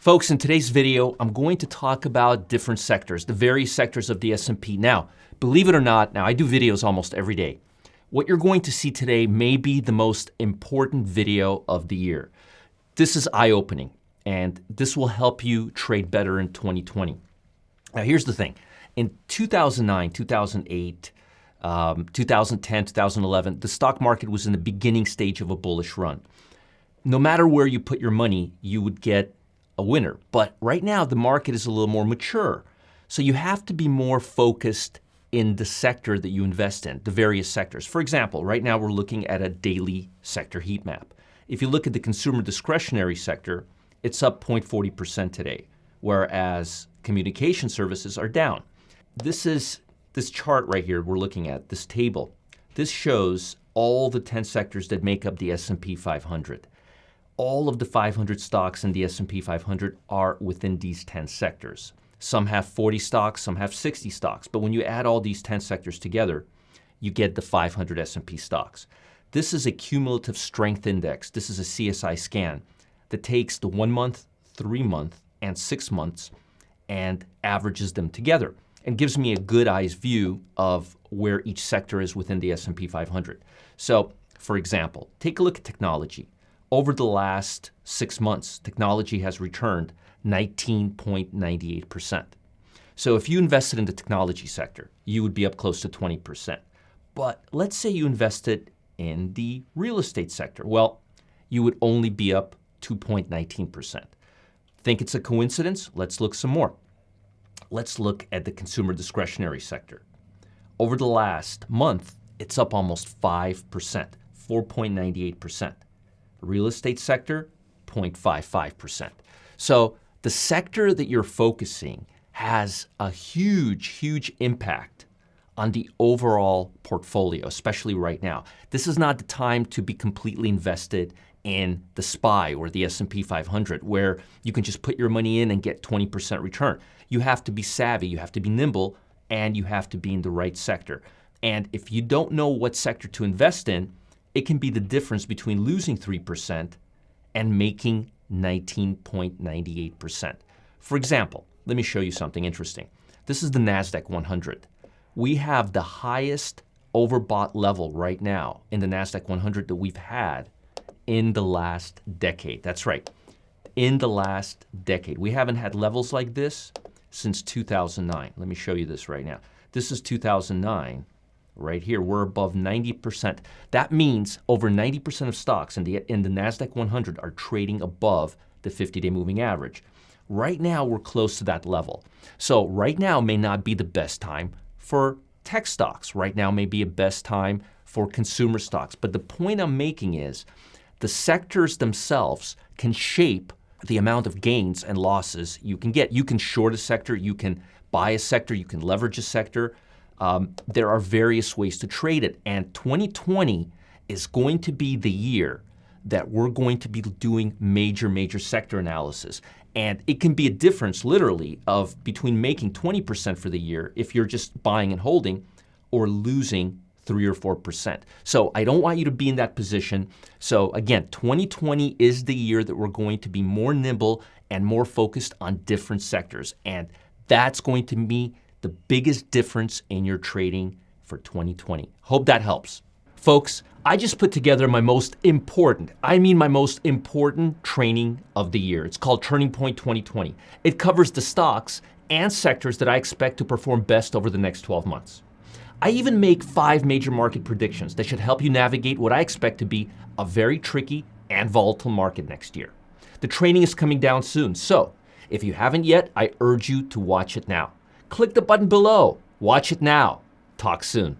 Folks, in today's video, I'm going to talk about different sectors, the various sectors of the S&P. Now, believe it or not, now I do videos almost every day. What you're going to see today may be the most important video of the year. This is eye-opening, and this will help you trade better in 2020. Now, here's the thing. In 2009, 2008, 2010, 2011, the stock market was in the beginning stage of a bullish run. No matter where you put your money, you would get a winner. But right now, the market is a little more mature. So you have to be more focused in the sector that you invest in, the various sectors. For example, right now we're looking at a daily sector heat map. If you look at the consumer discretionary sector, it's up 0.40% today, whereas communication services are down. This chart right here we're looking at, this table. This shows all the 10 sectors that make up the S&P 500. All of the 500 stocks in the S&P 500 are within these 10 sectors. Some have 40 stocks, some have 60 stocks. But when you add all these 10 sectors together, you get the 500 S&P stocks. This is a cumulative strength index. This is a CSI scan that takes the 1 month, 3 month, and 6 months and averages them together and gives me a good eye's view of where each sector is within the S&P 500. So, for example, take a look at technology. Over the last 6 months, technology has returned 19.98%. So if you invested in the technology sector, you would be up close to 20%. But let's say you invested in the real estate sector. Well, you would only be up 2.19%. Think it's a coincidence? Let's look some more. Let's look at the consumer discretionary sector. Over the last month, it's up almost 5%, 4.98%. Real estate sector, 0.55%. So the sector that you're focusing has a huge impact on the overall portfolio, especially right now. This is not the time to be completely invested in the SPY or the S&P 500, where you can just put your money in and get 20% return. You have to be savvy, you have to be nimble, and you have to be in the right sector. And if you don't know what sector to invest in, it can be the difference between losing 3% and making 19.98%. For example, let me show you something interesting. This is the NASDAQ 100. We have the highest overbought level right now in the NASDAQ 100 that we've had in the last decade. That's right, in the last decade. We haven't had levels like this since 2009. Let me show you this right now. This is 2009. Right here, we're above 90%. That means over 90% of stocks in the NASDAQ 100 are trading above the 50-day moving average. Right now, we're close to that level. So right now may not be the best time for tech stocks. Right now may be a best time for consumer stocks. But the point I'm making is the sectors themselves can shape the amount of gains and losses you can get. You can short a sector, you can buy a sector, you can leverage a sector. There are various ways to trade it, and 2020 is going to be the year that we're going to be doing major sector analysis. And it can be a difference, literally, of between making 20% for the year if you're just buying and holding, or losing 3 or 4%. So I don't want you to be in that position. So again, 2020 is the year that we're going to be more nimble and more focused on different sectors. And that's going to be the biggest difference in your trading for 2020. Hope that helps. Folks, I just put together my most important training of the year. It's called Turning Point 2020. It covers the stocks and sectors that I expect to perform best over the next 12 months. I even make 5 major market predictions that should help you navigate what I expect to be a very tricky and volatile market next year. The training is coming down soon, so if you haven't yet, I urge you to watch it now. Click the button below. Watch it now. Talk soon.